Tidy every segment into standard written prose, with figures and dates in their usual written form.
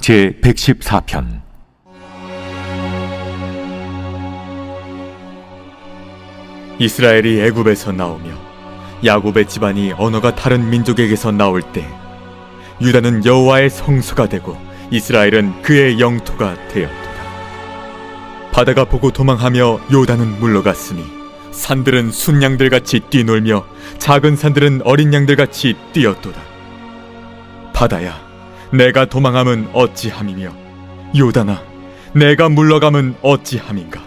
제114편 이스라엘이 애굽에서 나오며 야곱의 집안이 언어가 다른 민족에게서 나올 때 유다는 여호와의 성소가 되고 이스라엘은 그의 영토가 되었도다. 바다가 보고 도망하며 요단은 물러갔으니 산들은 순양들같이 뛰놀며 작은 산들은 어린 양들같이 뛰었도다. 바다야, 내가 도망함은 어찌함이며 요단아, 내가 물러감은 어찌함인가.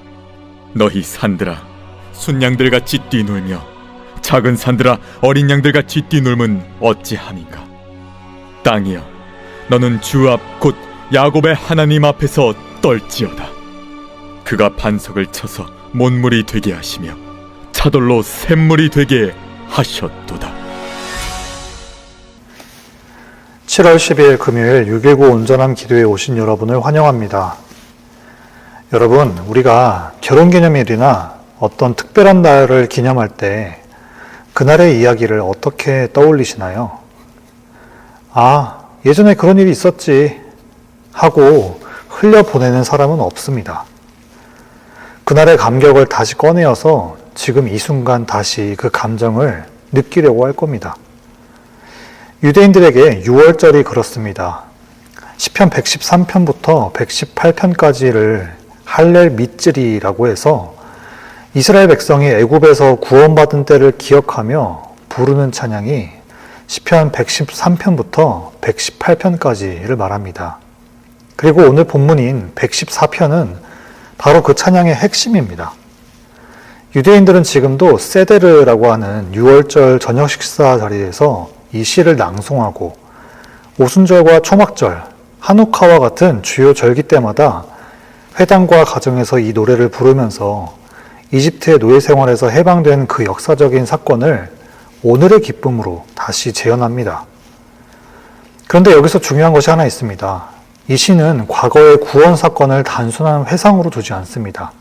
너희 산들아, 순양들같이 뛰놀며 작은 산들아, 어린 양들같이 뛰놀면 어찌함인가. 땅이여, 너는 주 앞 곧 야곱의 하나님 앞에서 떨지어다. 그가 반석을 쳐서 못물이 되게 하시며 차돌로 샘물이 되게 하셨도다. 7월 12일 금요일 6.19 온전함 기도에 오신 여러분을 환영합니다. 여러분, 우리가 결혼기념일이나 어떤 특별한 날을 기념할 때 그날의 이야기를 어떻게 떠올리시나요? 아, 예전에 그런 일이 있었지 하고 흘려보내는 사람은 없습니다. 그날의 감격을 다시 꺼내어서 지금 이 순간 다시 그 감정을 느끼려고 할 겁니다. 유대인들에게 6월절이 그렇습니다. 시편 113편부터 118편까지를 할렐 미쓰리라고 해서 이스라엘 백성이 애굽에서 구원받은 때를 기억하며 부르는 찬양이 시편 113편부터 118편까지를 말합니다. 그리고 오늘 본문인 114편은 바로 그 찬양의 핵심입니다. 유대인들은 지금도 세데르라고 하는 6월절 저녁 식사 자리에서 이 시를 낭송하고 오순절과 초막절, 하누카와 같은 주요 절기 때마다 회당과 가정에서 이 노래를 부르면서 이집트의 노예 생활에서 해방된 그 역사적인 사건을 오늘의 기쁨으로 다시 재현합니다. 그런데 여기서 중요한 것이 하나 있습니다. 이 시는 과거의 구원 사건을 단순한 회상으로 두지 않습니다.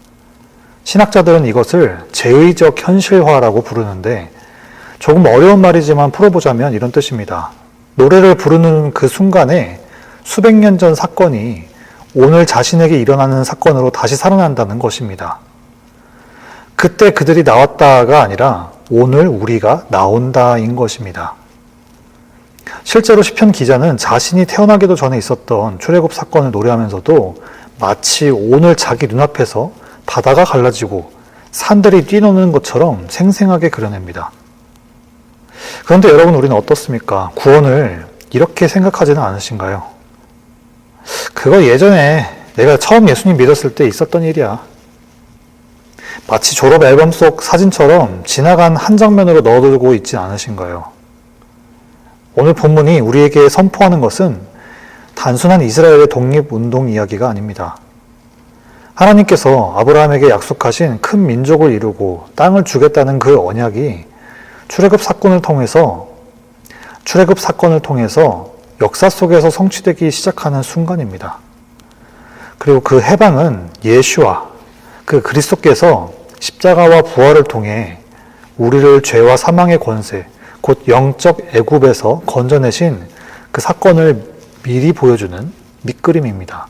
신학자들은 이것을 제의적 현실화라고 부르는데 조금 어려운 말이지만 풀어보자면 이런 뜻입니다. 노래를 부르는 그 순간에 수백 년 전 사건이 오늘 자신에게 일어나는 사건으로 다시 살아난다는 것입니다. 그때 그들이 나왔다가 아니라 오늘 우리가 나온다인 것입니다. 실제로 시편 기자는 자신이 태어나기도 전에 있었던 출애굽 사건을 노래하면서도 마치 오늘 자기 눈앞에서 바다가 갈라지고 산들이 뛰노는 것처럼 생생하게 그려냅니다. 그런데 여러분, 우리는 어떻습니까? 구원을 이렇게 생각하지는 않으신가요? 그거 예전에 내가 처음 예수님 믿었을 때 있었던 일이야. 마치 졸업 앨범 속 사진처럼 지나간 한 장면으로 넣어두고 있지 않으신가요? 오늘 본문이 우리에게 선포하는 것은 단순한 이스라엘의 독립운동 이야기가 아닙니다. 하나님께서 아브라함에게 약속하신 큰 민족을 이루고 땅을 주겠다는 그 언약이 출애굽 사건을 통해서 역사 속에서 성취되기 시작하는 순간입니다. 그리고 그 해방은 예수와 그 그리스도께서 십자가와 부활을 통해 우리를 죄와 사망의 권세, 곧 영적 애굽에서 건져내신 그 사건을 미리 보여주는 밑그림입니다.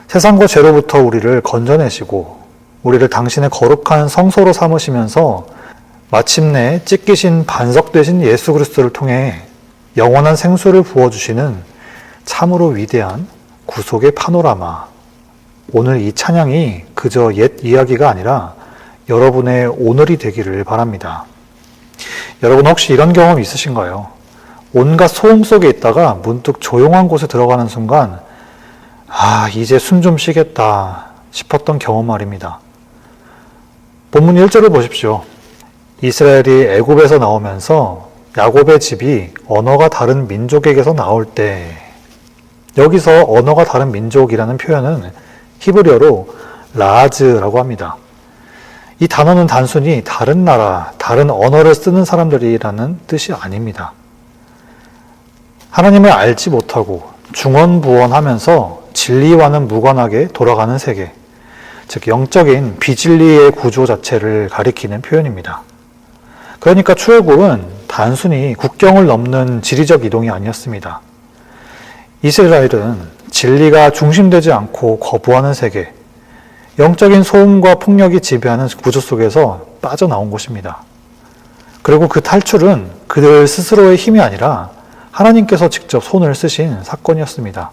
세상과 죄로부터 우리를 건져내시고 우리를 당신의 거룩한 성소로 삼으시면서 마침내 찢기신 반석 되신 예수 그리스도를 통해 영원한 생수를 부어주시는 참으로 위대한 구속의 파노라마. 오늘 이 찬양이 그저 옛 이야기가 아니라 여러분의 오늘이 되기를 바랍니다. 여러분, 혹시 이런 경험 있으신가요? 온갖 소음 속에 있다가 문득 조용한 곳에 들어가는 순간 이제 숨 좀 쉬겠다 싶었던 경험 말입니다. 본문 1절을 보십시오. 이스라엘이 애굽에서 나오면서 야곱의 집이 언어가 다른 민족에게서 나올 때, 여기서 언어가 다른 민족이라는 표현은 히브리어로 라즈라고 합니다. 이 단어는 단순히 다른 나라, 다른 언어를 쓰는 사람들이라는 뜻이 아닙니다. 하나님을 알지 못하고 중언부언하면서 진리와는 무관하게 돌아가는 세계, 즉 영적인 비진리의 구조 자체를 가리키는 표현입니다. 그러니까 출애굽은 단순히 국경을 넘는 지리적 이동이 아니었습니다. 이스라엘은 진리가 중심되지 않고 거부하는 세계, 영적인 소음과 폭력이 지배하는 구조 속에서 빠져나온 것입니다. 그리고 그 탈출은 그들 스스로의 힘이 아니라 하나님께서 직접 손을 쓰신 사건이었습니다.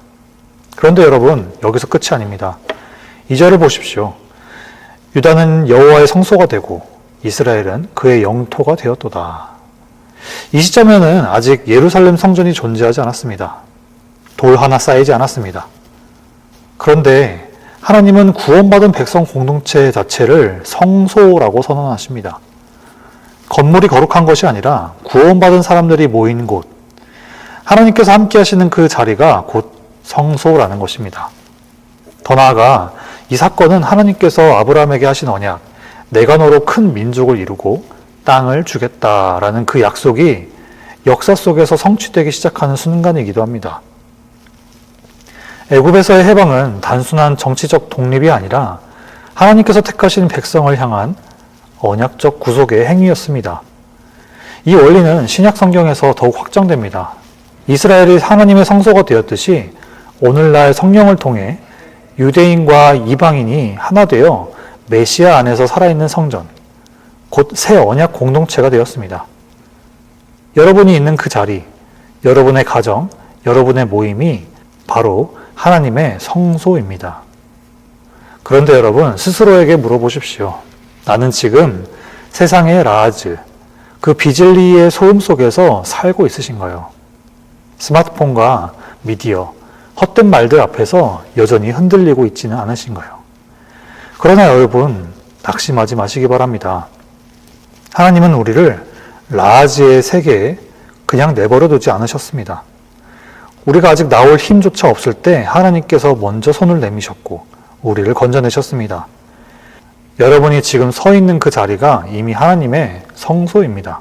그런데 여러분, 여기서 끝이 아닙니다. 2절을 보십시오. 유다는 여호와의 성소가 되고 이스라엘은 그의 영토가 되었도다. 이 시점에는 아직 예루살렘 성전이 존재하지 않았습니다. 돌 하나 쌓이지 않았습니다. 그런데 하나님은 구원받은 백성 공동체 자체를 성소라고 선언하십니다. 건물이 거룩한 것이 아니라 구원받은 사람들이 모인 곳, 하나님께서 함께 하시는 그 자리가 곧 성소라는 것입니다. 더 나아가 이 사건은 하나님께서 아브라함에게 하신 언약, 내가 너로 큰 민족을 이루고 땅을 주겠다라는 그 약속이 역사 속에서 성취되기 시작하는 순간이기도 합니다. 애굽에서의 해방은 단순한 정치적 독립이 아니라 하나님께서 택하신 백성을 향한 언약적 구속의 행위였습니다. 이 원리는 신약 성경에서 더욱 확장됩니다. 이스라엘이 하나님의 성소가 되었듯이 오늘날 성령을 통해 유대인과 이방인이 하나 되어 메시아 안에서 살아있는 성전, 곧 새 언약 공동체가 되었습니다. 여러분이 있는 그 자리, 여러분의 가정, 여러분의 모임이 바로 하나님의 성소입니다. 그런데 여러분, 스스로에게 물어보십시오. 나는 지금 세상의 라하즈, 그 비진리의 소음 속에서 살고 있으신가요? 스마트폰과 미디어, 헛된 말들 앞에서 여전히 흔들리고 있지는 않으신가요? 그러나 여러분, 낙심하지 마시기 바랍니다. 하나님은 우리를 라하즈의 세계에 그냥 내버려 두지 않으셨습니다. 우리가 아직 나올 힘조차 없을 때 하나님께서 먼저 손을 내미셨고 우리를 건져내셨습니다. 여러분이 지금 서 있는 그 자리가 이미 하나님의 성소입니다.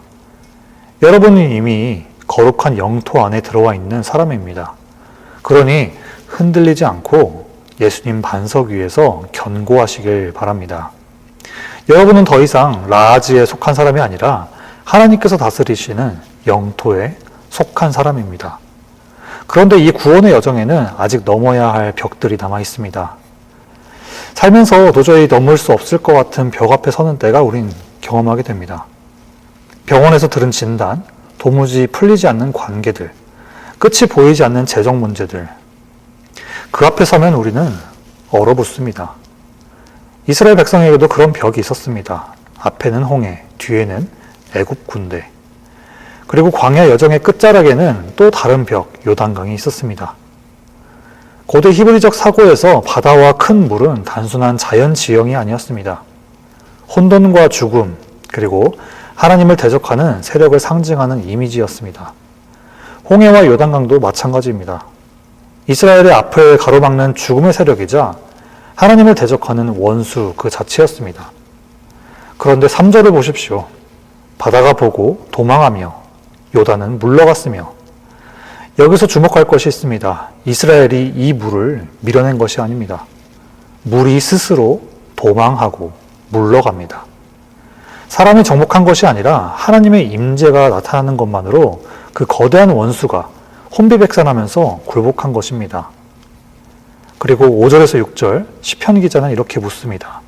여러분은 이미 거룩한 영토 안에 들어와 있는 사람입니다. 그러니 흔들리지 않고 예수님 반석 위에서 견고하시길 바랍니다. 여러분은 더 이상 라하즈에 속한 사람이 아니라 하나님께서 다스리시는 영토에 속한 사람입니다. 그런데 이 구원의 여정에는 아직 넘어야 할 벽들이 남아 있습니다. 살면서 도저히 넘을 수 없을 것 같은 벽 앞에 서는 때가 우린 경험하게 됩니다. 병원에서 들은 진단, 도무지 풀리지 않는 관계들, 끝이 보이지 않는 재정 문제들. 그 앞에 서면 우리는 얼어붙습니다. 이스라엘 백성에게도 그런 벽이 있었습니다. 앞에는 홍해, 뒤에는 애굽 군대. 그리고 광야 여정의 끝자락에는 또 다른 벽, 요단강이 있었습니다. 고대 히브리적 사고에서 바다와 큰 물은 단순한 자연 지형이 아니었습니다. 혼돈과 죽음, 그리고 하나님을 대적하는 세력을 상징하는 이미지였습니다. 홍해와 요단강도 마찬가지입니다. 이스라엘의 앞을 가로막는 죽음의 세력이자 하나님을 대적하는 원수 그 자체였습니다. 그런데 3절을 보십시오. 바다가 보고 도망하며 요단은 물러갔으며. 여기서 주목할 것이 있습니다. 이스라엘이 이 물을 밀어낸 것이 아닙니다. 물이 스스로 도망하고 물러갑니다. 사람이 정복한 것이 아니라 하나님의 임재가 나타나는 것만으로 그 거대한 원수가 혼비백산하면서 굴복한 것입니다. 그리고 5절에서 6절 시편 기자는 이렇게 묻습니다.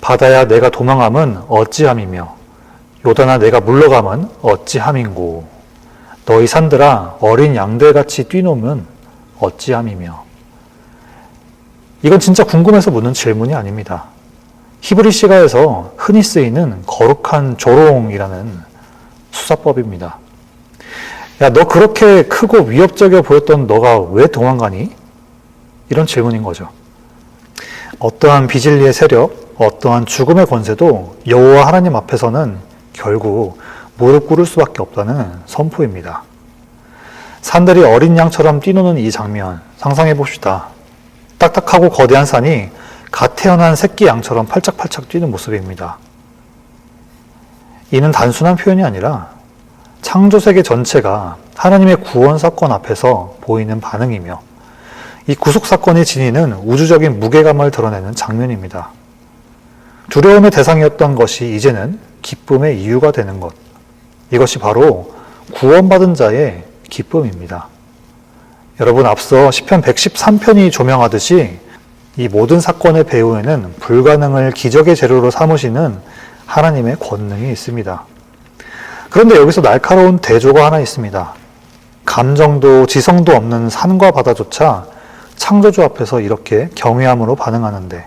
바다야 내가 도망함은 어찌함이며 요단아 내가 물러감은 어찌함인고 너희 산들아 어린 양들같이 뛰노면 어찌함이며. 이건 진짜 궁금해서 묻는 질문이 아닙니다. 히브리 시가에서 흔히 쓰이는 거룩한 조롱이라는 수사법입니다. 야, 너 그렇게 크고 위협적이어 보였던 너가 왜 도망가니? 이런 질문인 거죠. 어떠한 비진리의 세력, 어떠한 죽음의 권세도 여호와 하나님 앞에서는 결국 무릎 꿇을 수밖에 없다는 선포입니다. 산들이 어린 양처럼 뛰노는 이 장면 상상해 봅시다. 딱딱하고 거대한 산이 갓 태어난 새끼 양처럼 팔짝팔짝 뛰는 모습입니다. 이는 단순한 표현이 아니라 창조세계 전체가 하나님의 구원 사건 앞에서 보이는 반응이며 이 구속 사건이 지니는 우주적인 무게감을 드러내는 장면입니다. 두려움의 대상이었던 것이 이제는 기쁨의 이유가 되는 것. 이것이 바로 구원받은 자의 기쁨입니다. 여러분, 앞서 시편 113편이 조명하듯이 이 모든 사건의 배후에는 불가능을 기적의 재료로 삼으시는 하나님의 권능이 있습니다. 그런데 여기서 날카로운 대조가 하나 있습니다. 감정도 지성도 없는 산과 바다조차 창조주 앞에서 이렇게 경외함으로 반응하는데,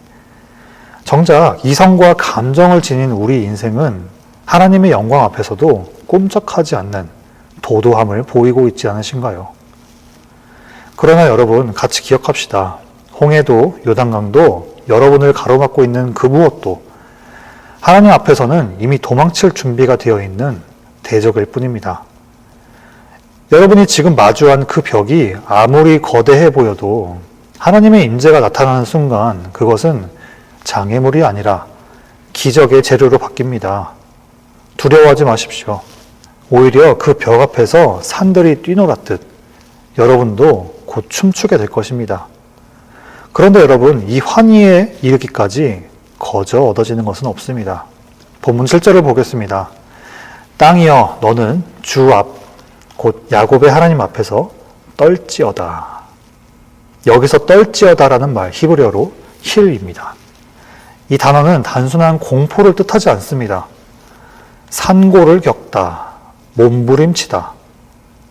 정작 이성과 감정을 지닌 우리 인생은 하나님의 영광 앞에서도 꼼짝하지 않는 도도함을 보이고 있지 않으신가요? 그러나 여러분, 같이 기억합시다. 홍해도 요단강도 여러분을 가로막고 있는 그 무엇도 하나님 앞에서는 이미 도망칠 준비가 되어 있는 대적일 뿐입니다. 여러분이 지금 마주한 그 벽이 아무리 거대해 보여도 하나님의 임재가 나타나는 순간 그것은 장애물이 아니라 기적의 재료로 바뀝니다. 두려워하지 마십시오. 오히려 그 벽 앞에서 산들이 뛰놀았듯 여러분도 곧 춤추게 될 것입니다. 그런데 여러분, 이 환희에 이르기까지 거저 얻어지는 것은 없습니다. 본문 7절을 보겠습니다. 땅이여 너는 주 앞, 곧 야곱의 하나님 앞에서 떨지어다. 여기서 떨지어다라는 말, 히브리어로 힐입니다. 이 단어는 단순한 공포를 뜻하지 않습니다. 산고를 겪다, 몸부림치다,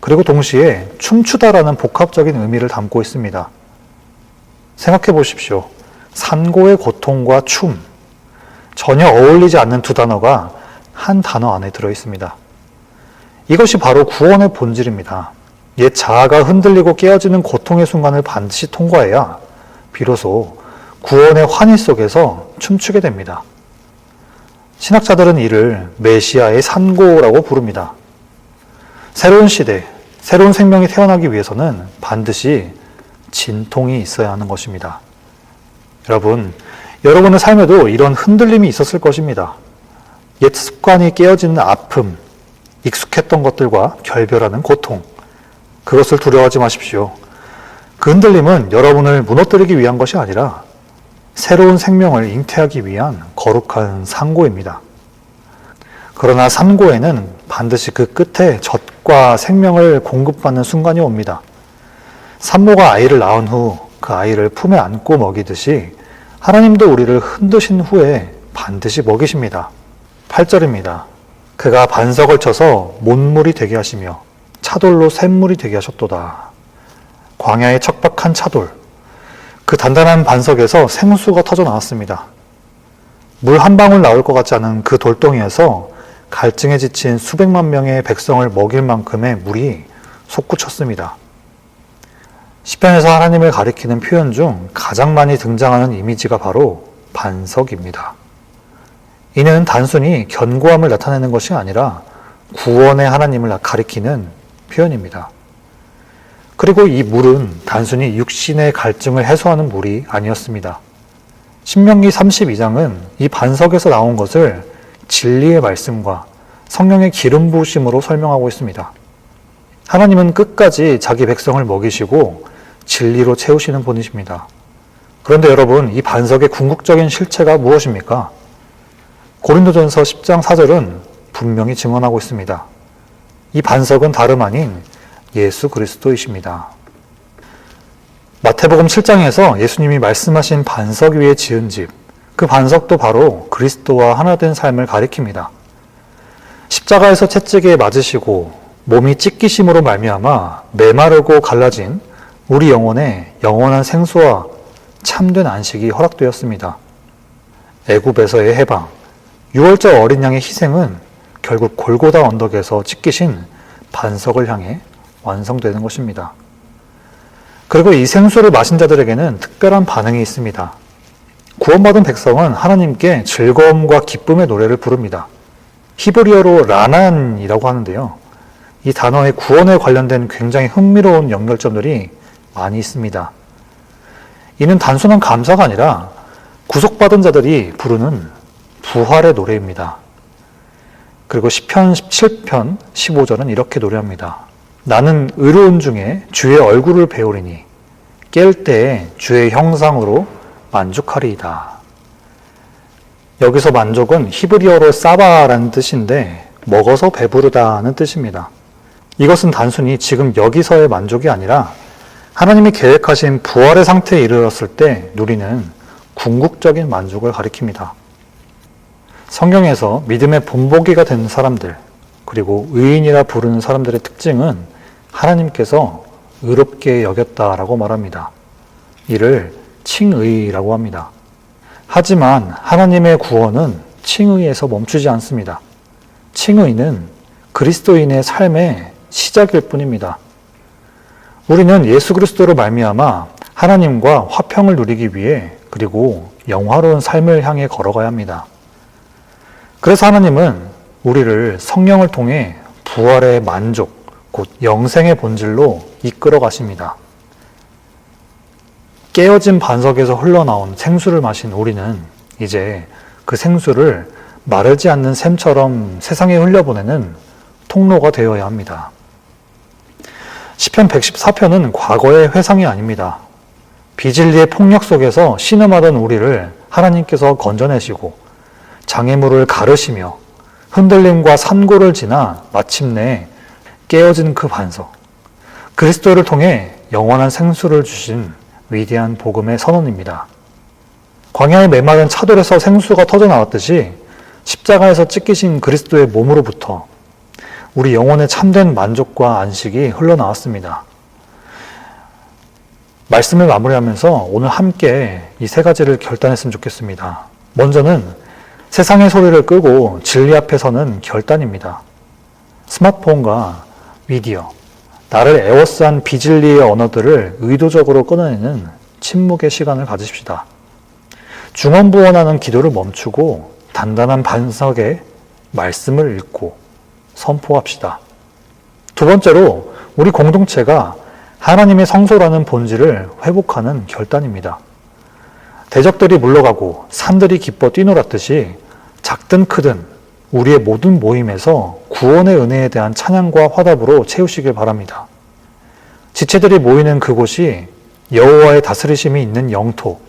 그리고 동시에 춤추다라는 복합적인 의미를 담고 있습니다. 생각해 보십시오. 산고의 고통과 춤, 전혀 어울리지 않는 두 단어가 한 단어 안에 들어 있습니다. 이것이 바로 구원의 본질입니다. 옛 자아가 흔들리고 깨어지는 고통의 순간을 반드시 통과해야 비로소 구원의 환희 속에서 춤추게 됩니다. 신학자들은 이를 메시아의 산고라고 부릅니다. 새로운 시대, 새로운 생명이 태어나기 위해서는 반드시 진통이 있어야 하는 것입니다. 여러분의 삶에도 이런 흔들림이 있었을 것입니다. 옛 습관이 깨어지는 아픔, 익숙했던 것들과 결별하는 고통, 그것을 두려워하지 마십시오. 그 흔들림은 여러분을 무너뜨리기 위한 것이 아니라 새로운 생명을 잉태하기 위한 거룩한 산고입니다. 그러나 산고에는 반드시 그 끝에 젖과 생명을 공급받는 순간이 옵니다. 산모가 아이를 낳은 후 그 아이를 품에 안고 먹이듯이 하나님도 우리를 흔드신 후에 반드시 먹이십니다. 8절입니다. 그가 반석을 쳐서 못물이 되게 하시며 차돌로 샘물이 되게 하셨도다. 광야의 척박한 차돌, 그 단단한 반석에서 생수가 터져 나왔습니다. 물 한 방울 나올 것 같지 않은 그 돌덩이에서 갈증에 지친 수백만 명의 백성을 먹일 만큼의 물이 솟구쳤습니다. 시편에서 하나님을 가리키는 표현 중 가장 많이 등장하는 이미지가 바로 반석입니다. 이는 단순히 견고함을 나타내는 것이 아니라 구원의 하나님을 가리키는 표현입니다. 그리고 이 물은 단순히 육신의 갈증을 해소하는 물이 아니었습니다. 신명기 32장은 이 반석에서 나온 것을 진리의 말씀과 성령의 기름 부으심으로 설명하고 있습니다. 하나님은 끝까지 자기 백성을 먹이시고 진리로 채우시는 분이십니다. 그런데 여러분, 이 반석의 궁극적인 실체가 무엇입니까? 고린도전서 10장 4절은 분명히 증언하고 있습니다. 이 반석은 다름 아닌 예수 그리스도이십니다. 마태복음 7장에서 예수님이 말씀하신 반석 위에 지은 집, 그 반석도 바로 그리스도와 하나 된 삶을 가리킵니다. 십자가에서 채찍에 맞으시고 몸이 찢기심으로 말미암아 메마르고 갈라진 우리 영혼에 영원한 생수와 참된 안식이 허락되었습니다. 애굽에서의 해방, 6월절 어린 양의 희생은 결국 골고다 언덕에서 찢기신 반석을 향해 완성되는 것입니다. 그리고 이 생수를 마신 자들에게는 특별한 반응이 있습니다. 구원받은 백성은 하나님께 즐거움과 기쁨의 노래를 부릅니다. 히브리어로 라난이라고 하는데요. 이 단어의 구원에 관련된 굉장히 흥미로운 연결점들이 많이 있습니다. 이는 단순한 감사가 아니라 구속받은 자들이 부르는 부활의 노래입니다. 그리고 시편 17편 15절은 이렇게 노래합니다. 나는 의로운 중에 주의 얼굴을 배우리니 깰 때에 주의 형상으로 만족하리이다. 여기서 만족은 히브리어로 사바라는 뜻인데 먹어서 배부르다는 뜻입니다. 이것은 단순히 지금 여기서의 만족이 아니라 하나님이 계획하신 부활의 상태에 이르렀을 때 누리는 궁극적인 만족을 가리킵니다. 성경에서 믿음의 본보기가 된 사람들, 그리고 의인이라 부르는 사람들의 특징은 하나님께서 의롭게 여겼다라고 말합니다. 이를 칭의라고 합니다. 하지만 하나님의 구원은 칭의에서 멈추지 않습니다. 칭의는 그리스도인의 삶의 시작일 뿐입니다. 우리는 예수 그리스도로 말미암아 하나님과 화평을 누리기 위해 그리고 영화로운 삶을 향해 걸어가야 합니다. 그래서 하나님은 우리를 성령을 통해 부활의 만족, 곧 영생의 본질로 이끌어 가십니다. 깨어진 반석에서 흘러나온 생수를 마신 우리는 이제 그 생수를 마르지 않는 샘처럼 세상에 흘려보내는 통로가 되어야 합니다. 시편 114편은 과거의 회상이 아닙니다. 비진리의 폭력 속에서 신음하던 우리를 하나님께서 건져내시고 장애물을 가르시며 흔들림과 산고를 지나 마침내 깨어진 그 반석, 그리스도를 통해 영원한 생수를 주신 위대한 복음의 선언입니다. 광야에 메마른 차돌에서 생수가 터져 나왔듯이 십자가에서 찢기신 그리스도의 몸으로부터 우리 영혼의 참된 만족과 안식이 흘러나왔습니다. 말씀을 마무리하면서 오늘 함께 이 세 가지를 결단했으면 좋겠습니다. 먼저는 세상의 소리를 끄고 진리 앞에 서는 결단입니다. 스마트폰과 미디어, 나를 애워싼 비진리의 언어들을 의도적으로 끊어내는 침묵의 시간을 가지십시다. 중언부언하는 기도를 멈추고 단단한 반석에 말씀을 읽고 선포합시다. 두 번째로 우리 공동체가 하나님의 성소라는 본질을 회복하는 결단입니다. 대적들이 물러가고 산들이 기뻐 뛰놀았듯이 작든 크든 우리의 모든 모임에서 구원의 은혜에 대한 찬양과 화답으로 채우시길 바랍니다. 지체들이 모이는 그곳이 여호와의 다스리심이 있는 영토,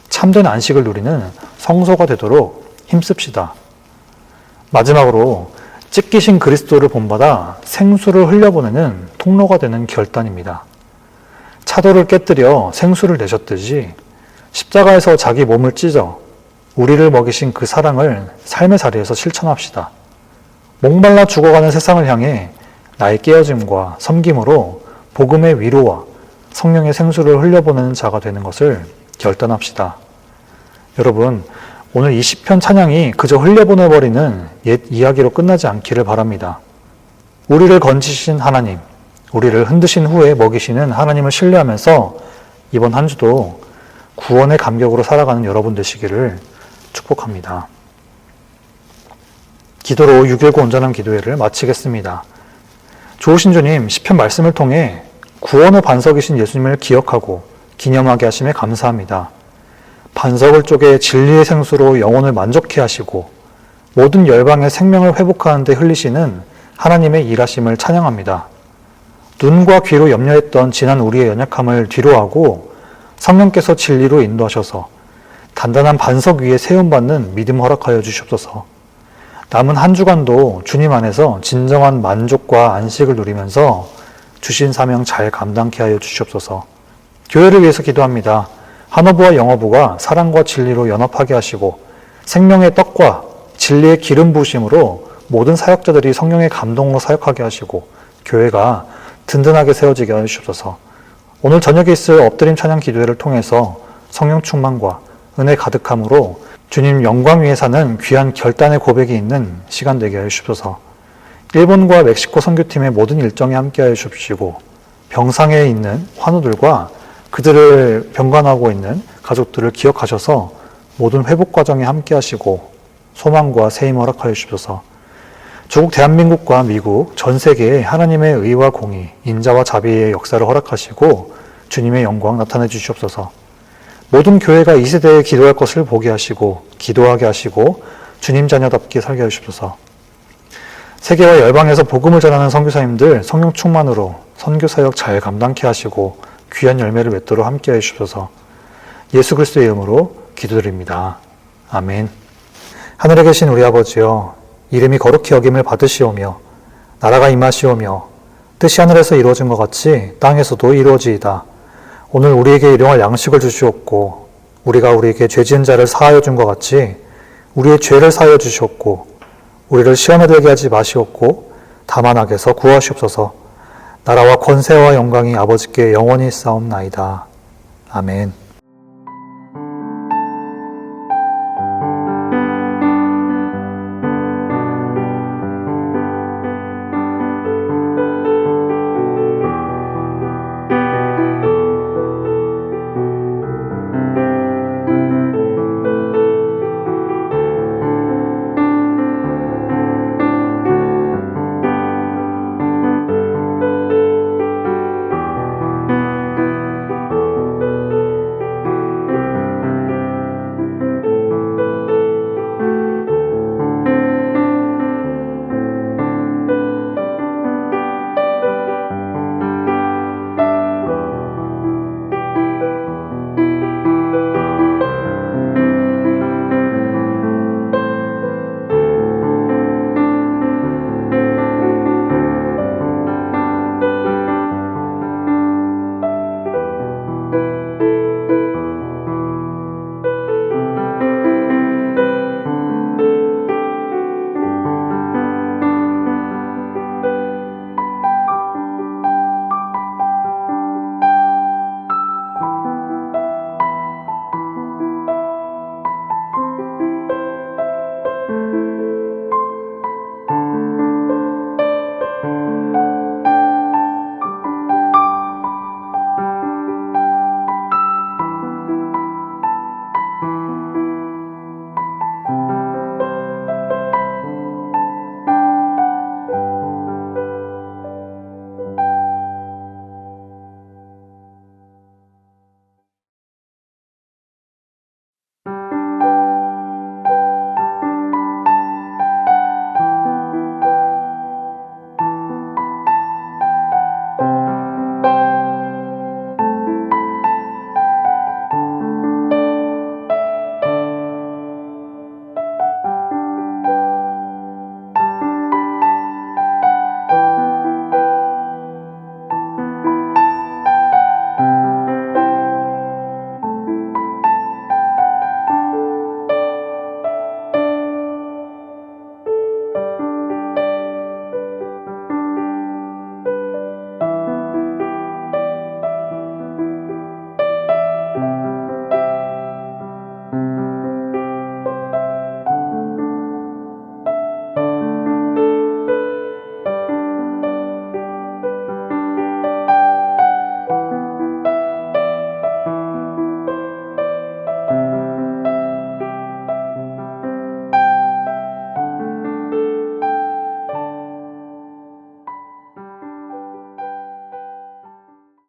참된 안식을 누리는 성소가 되도록 힘씁시다. 마지막으로 찢기신 그리스도를 본받아 생수를 흘려보내는 통로가 되는 결단입니다. 차돌을 깨뜨려 생수를 내셨듯이 십자가에서 자기 몸을 찢어 우리를 먹이신 그 사랑을 삶의 자리에서 실천합시다. 목말라 죽어가는 세상을 향해 나의 깨어짐과 섬김으로 복음의 위로와 성령의 생수를 흘려보내는 자가 되는 것을 결단합시다. 여러분, 오늘 이 시편 찬양이 그저 흘려보내버리는 옛 이야기로 끝나지 않기를 바랍니다. 우리를 건지신 하나님, 우리를 흔드신 후에 먹이시는 하나님을 신뢰하면서 이번 한 주도 구원의 감격으로 살아가는 여러분 되시기를 축복합니다. 기도로 6.19 온전한 기도회를 마치겠습니다. 좋으신 주님, 시편 말씀을 통해 구원의 반석이신 예수님을 기억하고 기념하게 하심에 감사합니다. 반석을 쪼개 진리의 생수로 영혼을 만족케 하시고 모든 열방의 생명을 회복하는 데 흘리시는 하나님의 일하심을 찬양합니다. 눈과 귀로 염려했던 지난 우리의 연약함을 뒤로하고 성령께서 진리로 인도하셔서 단단한 반석 위에 세움받는 믿음 허락하여 주시옵소서. 남은 한 주간도 주님 안에서 진정한 만족과 안식을 누리면서 주신 사명 잘 감당케 하여 주시옵소서. 교회를 위해서 기도합니다. 한어부와 영어부가 사랑과 진리로 연합하게 하시고 생명의 떡과 진리의 기름 부으심으로 모든 사역자들이 성령의 감동으로 사역하게 하시고 교회가 든든하게 세워지게 하여 주시옵소서. 오늘 저녁에 있을 엎드림 찬양 기도회를 통해서 성령 충만과 은혜 가득함으로 주님 영광 위에 사는 귀한 결단의 고백이 있는 시간 되게 하여 주시옵소서. 일본과 멕시코 선교팀의 모든 일정에 함께하여 주시고 병상에 있는 환우들과 그들을 병간하고 있는 가족들을 기억하셔서 모든 회복 과정에 함께하시고 소망과 세임 허락하여 주시옵소서. 조국 대한민국과 미국 전 세계에 하나님의 의와 공의, 인자와 자비의 역사를 허락하시고 주님의 영광 나타내 주시옵소서. 모든 교회가 이 세대에 기도할 것을 보게 하시고 기도하게 하시고 주님 자녀답게 살게 하시옵소서. 세계와 열방에서 복음을 전하는 선교사님들 성령 충만으로 선교 사역 잘 감당케 하시고 귀한 열매를 맺도록 함께 해주셔서 예수 그리스도의 이름으로 기도드립니다. 아멘. 하늘에 계신 우리 아버지여, 이름이 거룩히 여김을 받으시오며 나라가 임하시오며 뜻이 하늘에서 이루어진 것 같이 땅에서도 이루어지이다. 오늘 우리에게 일용할 양식을 주시옵고 우리가 우리에게 죄 지은 자를 사하여 준 것 같이 우리의 죄를 사하여 주시옵고 우리를 시험에 들게 하지 마시옵고 다만 악에서 구하시옵소서. 나라와 권세와 영광이 아버지께 영원히 있사옵나이다. 아멘.